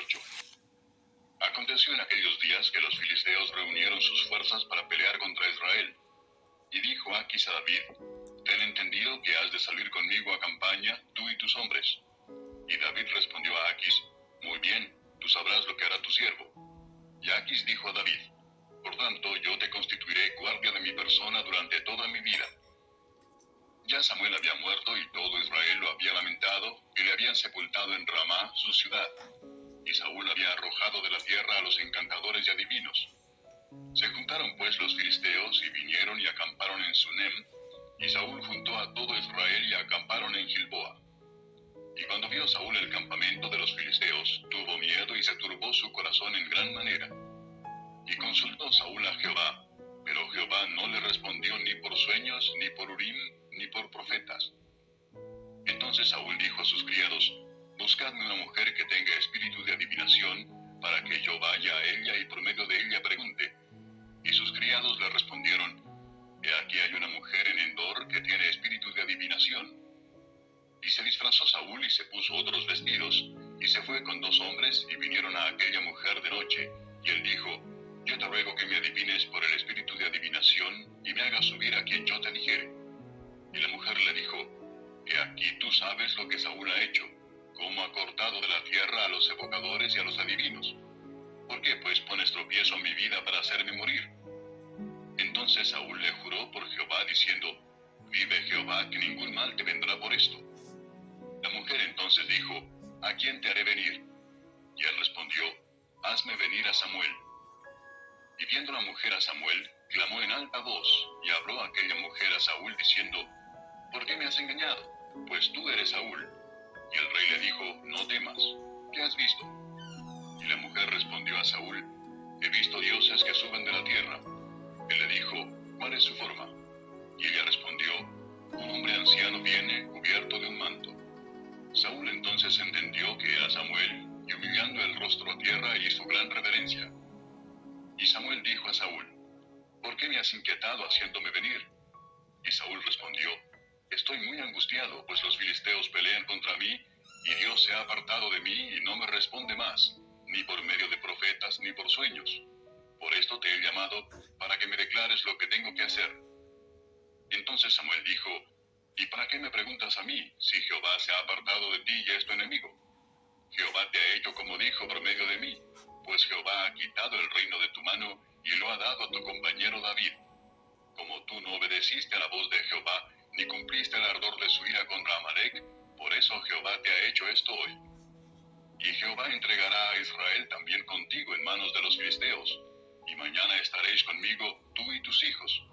28. Aconteció en aquellos días que los filisteos reunieron sus fuerzas para pelear contra Israel. Y dijo Aquis a David: Ten entendido que has de salir conmigo a campaña, tú y tus hombres. Y David respondió a Aquis: Muy bien, tú sabrás lo que hará tu siervo. Y Aquis dijo a David: Por tanto, yo te constituiré guardia de mi persona durante toda mi vida. Ya Samuel había muerto y todo Israel lo había lamentado, y le habían sepultado en Ramá, su ciudad. Y Saúl había arrojado de la tierra a los encantadores y adivinos. Se juntaron pues los filisteos y vinieron y acamparon en Sunem, y Saúl juntó a todo Israel y acamparon en Gilboa. Y cuando vio Saúl el campamento de los filisteos, tuvo miedo y se turbó su corazón en gran manera. Y consultó Saúl a Jehová, pero Jehová no le respondió ni por sueños, ni por Urim, ni por profetas. Entonces Saúl dijo a sus criados: Buscadme una mujer que tenga espíritu de adivinación, para que yo vaya a ella y por medio de ella pregunte. Y sus criados le respondieron: He aquí hay una mujer en Endor que tiene espíritu de adivinación. Y se disfrazó Saúl y se puso otros vestidos, y se fue con 2 hombres, y vinieron a aquella mujer de noche. Y él dijo: Yo te ruego que me adivines por el espíritu de adivinación, y me hagas subir a quien yo te dijere. Y la mujer le dijo: He aquí tú sabes lo que Saúl ha hecho, cómo ha cortado de la tierra a los evocadores y a los adivinos. ¿Por qué pues pones tropiezo a mi vida para hacerme morir? Entonces Saúl le juró por Jehová, diciendo: Vive Jehová, que ningún mal te vendrá por esto. La mujer entonces dijo: ¿A quién te haré venir? Y él respondió: Hazme venir a Samuel. Y viendo la mujer a Samuel, clamó en alta voz, y habló aquella mujer a Saúl, diciendo: ¿Por qué me has engañado? Pues tú eres Saúl. Y el rey le dijo: No temas. ¿Qué has visto? Y la mujer respondió a Saúl: He visto dioses que suben de la tierra. Él le dijo: ¿Cuál es su forma? Y ella respondió: Un hombre anciano viene, cubierto de un manto. Saúl entonces entendió que era Samuel, y humillando el rostro a tierra hizo gran reverencia. Y Samuel dijo a Saúl: ¿Por qué me has inquietado haciéndome venir? Y Saúl respondió: Estoy muy angustiado, pues los filisteos pelean contra mí, y Dios se ha apartado de mí y no me responde más, ni por medio de profetas, ni por sueños. Por esto te he llamado, para que me declares lo que tengo que hacer. Entonces Samuel dijo: ¿Y para qué me preguntas a mí, si Jehová se ha apartado de ti y es tu enemigo? Jehová te ha hecho como dijo por medio de mí, pues Jehová ha quitado el reino de tu mano y lo ha dado a tu compañero David. Como tú no obedeciste a la voz de Jehová, ni cumpliste el ardor de su ira contra Amalec, por eso Jehová te ha hecho esto hoy. Y Jehová entregará a Israel también contigo en manos de los filisteos, y mañana estaréis conmigo, tú y tus hijos.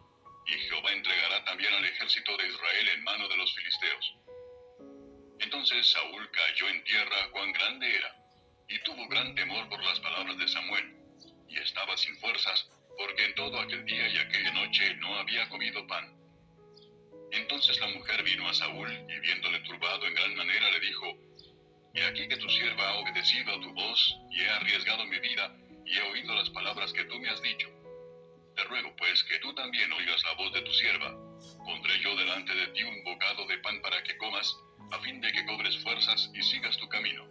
Y Jehová entregará también al ejército de Israel en mano de los filisteos. Entonces Saúl cayó en tierra, cuán grande era, y tuvo gran temor por las palabras de Samuel, y estaba sin fuerzas, porque en todo aquel día y aquella noche no había comido pan. Entonces la mujer vino a Saúl, y viéndole turbado en gran manera le dijo: He aquí que tu sierva ha obedecido a tu voz, y he arriesgado mi vida, y he oído las palabras que tú me has dicho. Te ruego pues que tú también oigas la voz de tu sierva. Pondré yo delante de ti un bocado de pan para que comas, a fin de que cobres fuerzas y sigas tu camino.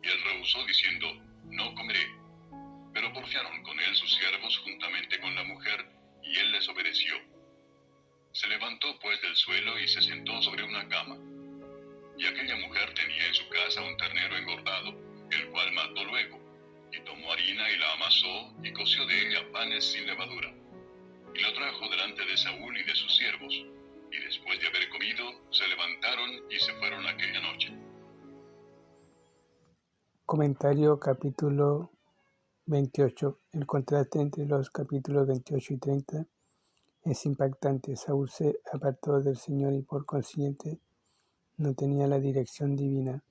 Y él rehusó diciendo: No comeré. Pero porfiaron con él sus siervos juntamente con la mujer, y él les obedeció. Se levantó pues del suelo y se sentó sobre una cama. Y aquella mujer tenía en su casa un ternero engordado, el cual mató luego, y tomó harina y la amasó, y coció de ella panes sin levadura. Y lo trajo delante de Saúl y de sus siervos, y después de haber comido, se levantaron y se fueron aquella noche. Comentario capítulo 28. El contraste entre los capítulos 28 y 30 es impactante. Saúl se apartó del Señor y por consiguiente no tenía la dirección divina.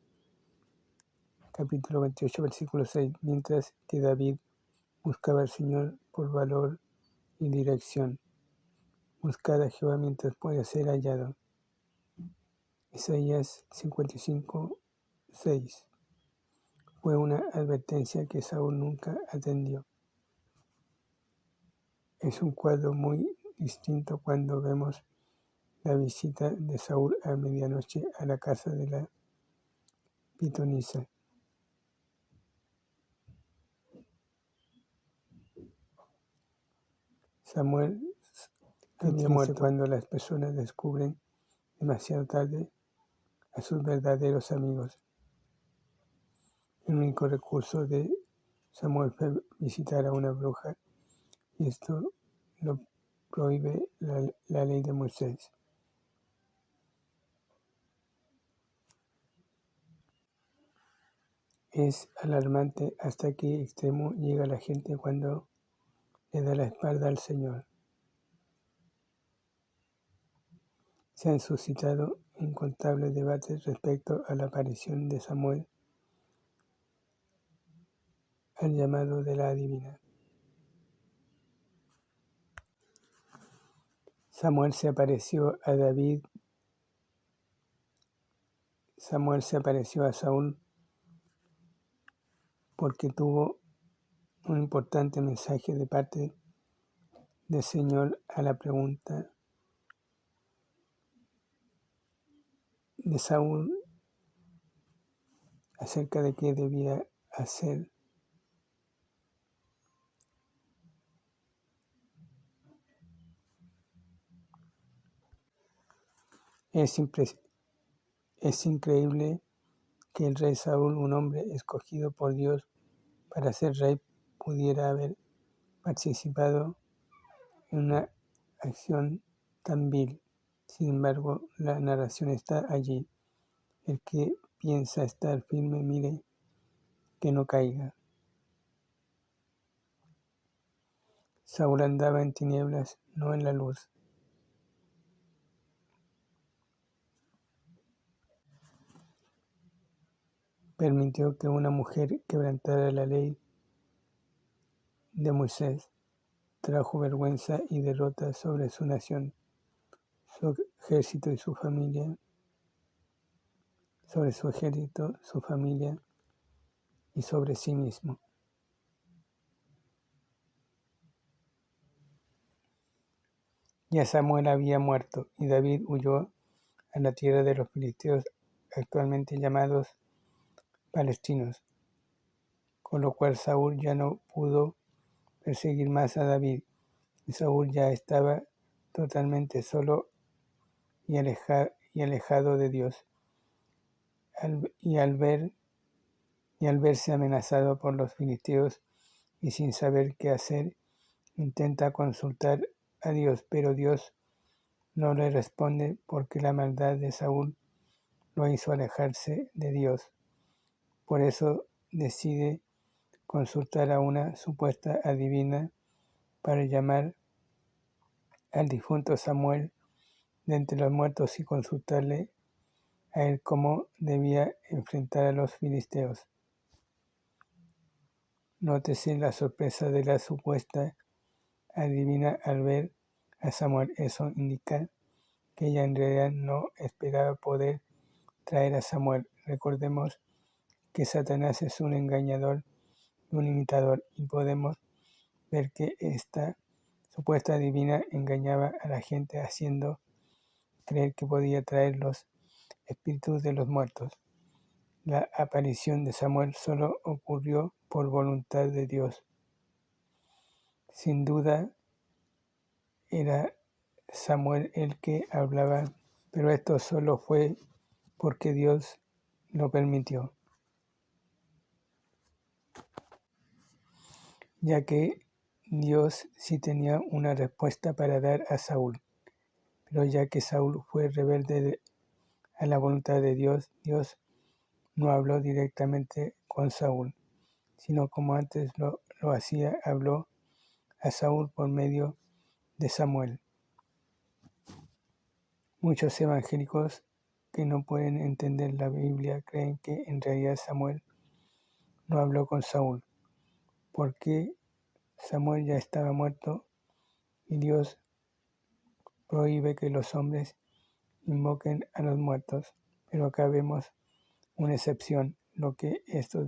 Capítulo 28, versículo 6. Mientras que David buscaba al Señor por valor y dirección. Buscad a Jehová mientras pueda ser hallado. Isaías 55, 6. Fue una advertencia que Saúl nunca atendió. Es un cuadro muy distinto cuando vemos la visita de Saúl a medianoche a la casa de la pitonisa. Samuel había muerto cuando las personas descubren demasiado tarde a sus verdaderos amigos. El único recurso de Samuel fue visitar a una bruja, y esto lo prohíbe la ley de Moisés. Es alarmante hasta qué extremo llega la gente cuando le da la espalda al Señor. Se han suscitado incontables debates respecto a la aparición de Samuel al llamado de la adivina. Samuel se apareció a David. Samuel se apareció a Saúl porque tuvo un importante mensaje de parte del Señor a la pregunta de Saúl acerca de qué debía hacer. Es increíble que el rey Saúl, un hombre escogido por Dios para ser rey, pudiera haber participado en una acción tan vil. Sin embargo, la narración está allí. El que piensa estar firme, mire que no caiga. Saúl andaba en tinieblas, no en la luz. Permitió que una mujer quebrantara la ley de Moisés. Trajo vergüenza y derrota sobre su nación, su ejército y su familia, sobre su ejército, su familia y sobre sí mismo. Ya Samuel había muerto y David huyó a la tierra de los filisteos, actualmente llamados palestinos, con lo cual Saúl ya no pudo perseguir más a David, y Saúl ya estaba totalmente solo y alejado de Dios. Al verse amenazado por los filisteos y sin saber qué hacer, intenta consultar a Dios, pero Dios no le responde porque la maldad de Saúl lo hizo alejarse de Dios. Por eso decide consultar a una supuesta adivina para llamar al difunto Samuel de entre los muertos y consultarle a él cómo debía enfrentar a los filisteos. Nótese la sorpresa de la supuesta adivina al ver a Samuel. Eso indica que ella en realidad no esperaba poder traer a Samuel. Recordemos que Satanás es un engañador y un imitador, y podemos ver que esta supuesta adivina engañaba a la gente haciendo creer que podía traer los espíritus de los muertos. La aparición de Samuel solo ocurrió por voluntad de Dios. Sin duda era Samuel el que hablaba, pero esto solo fue porque Dios lo permitió, ya que Dios sí tenía una respuesta para dar a Saúl, pero ya que Saúl fue rebelde a la voluntad de Dios, Dios no habló directamente con Saúl, sino como antes lo hacía, habló a Saúl por medio de Samuel. Muchos evangélicos que no pueden entender la Biblia creen que en realidad Samuel no habló con Saúl, porque Samuel ya estaba muerto y Dios prohíbe que los hombres invoquen a los muertos. Pero acá vemos una excepción. Lo que esto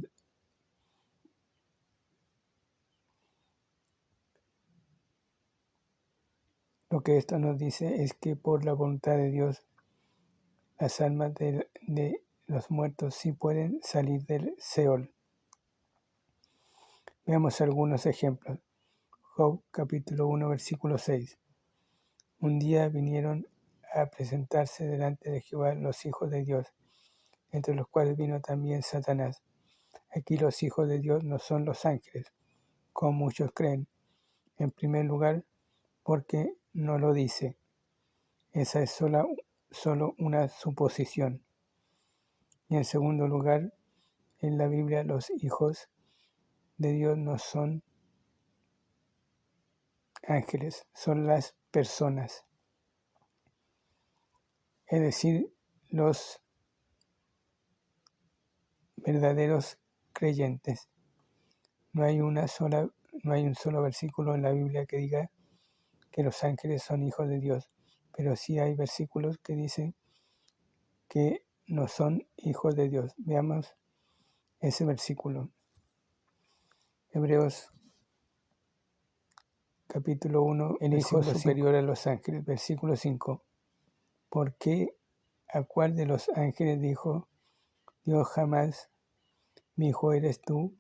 nos dice es que por la voluntad de Dios, las almas de los muertos sí pueden salir del Seol. Veamos algunos ejemplos. Job capítulo 1 versículo 6. Un día vinieron a presentarse delante de Jehová los hijos de Dios, entre los cuales vino también Satanás. Aquí los hijos de Dios no son los ángeles, como muchos creen. En primer lugar, porque no lo dice. Esa es solo una suposición. Y en segundo lugar, en la Biblia los hijos de Dios no son ángeles, son las personas. Es decir, los verdaderos creyentes. No hay un solo versículo en la Biblia que diga que los ángeles son hijos de Dios, pero sí hay versículos que dicen que no son hijos de Dios. Veamos ese versículo. Hebreos capítulo 1, el hijo superior 5. A los ángeles, versículo 5. ¿Por qué a cuál de los ángeles dijo Dios jamás, mi hijo eres tú,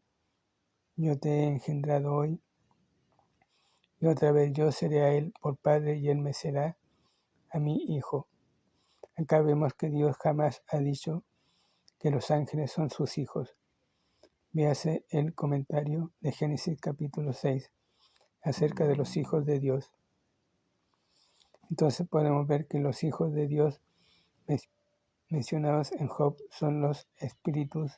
yo te he engendrado hoy, y otra vez yo seré a él por padre y él me será a mi hijo? Acá vemos que Dios jamás ha dicho que los ángeles son sus hijos. Véase el comentario de Génesis capítulo 6 acerca de los hijos de Dios. Entonces podemos ver que los hijos de Dios mencionados en Job son los espíritus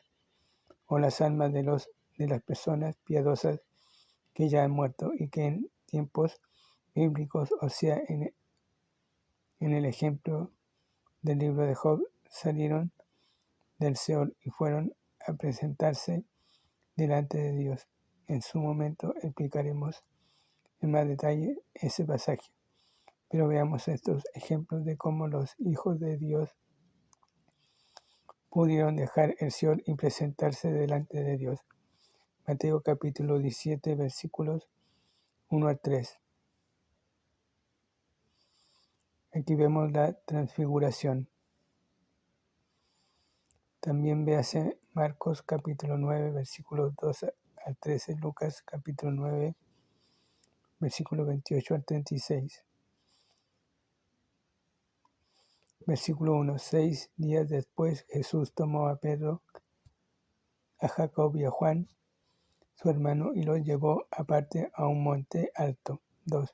o las almas de las personas piadosas que ya han muerto y que en tiempos bíblicos, o sea, en el ejemplo del libro de Job, salieron del Seol y fueron a presentarse delante de Dios. En su momento explicaremos en más detalle ese pasaje, pero veamos estos ejemplos de cómo los hijos de Dios pudieron dejar el Seol y presentarse delante de Dios. Mateo capítulo 17 versículos 1 al 3. Aquí vemos la transfiguración. También véase Marcos capítulo 9 versículos 2 al 13, Lucas capítulo 9 versículo 28 al 36. Versículo 1. 6 días después Jesús tomó a Pedro, a Jacob y a Juan, su hermano, y los llevó aparte a un monte alto. 2.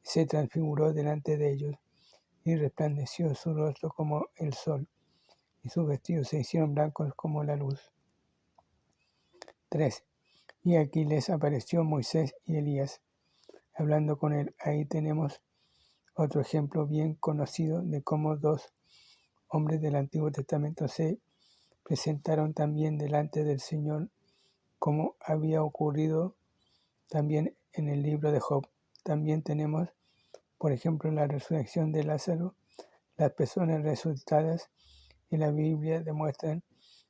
Se transfiguró delante de ellos, y resplandeció su rostro como el sol, y sus vestidos se hicieron blancos como la luz. 3. Y aquí les apareció Moisés y Elías, hablando con él. Ahí tenemos otro ejemplo bien conocido de cómo dos hombres del Antiguo Testamento se presentaron también delante del Señor, como había ocurrido también en el libro de Job. También tenemos, por ejemplo, la resurrección de Lázaro. Las personas resucitadas en la Biblia demuestran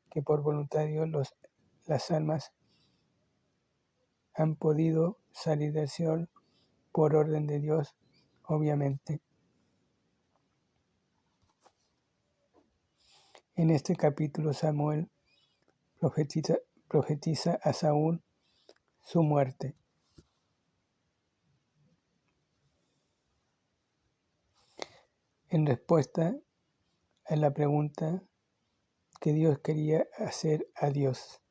que por voluntad de Dios las almas han podido salir del Seol por orden de Dios, obviamente. En este capítulo Samuel profetiza a Saúl su muerte. En respuesta a la pregunta que Dios quería hacer a Dios.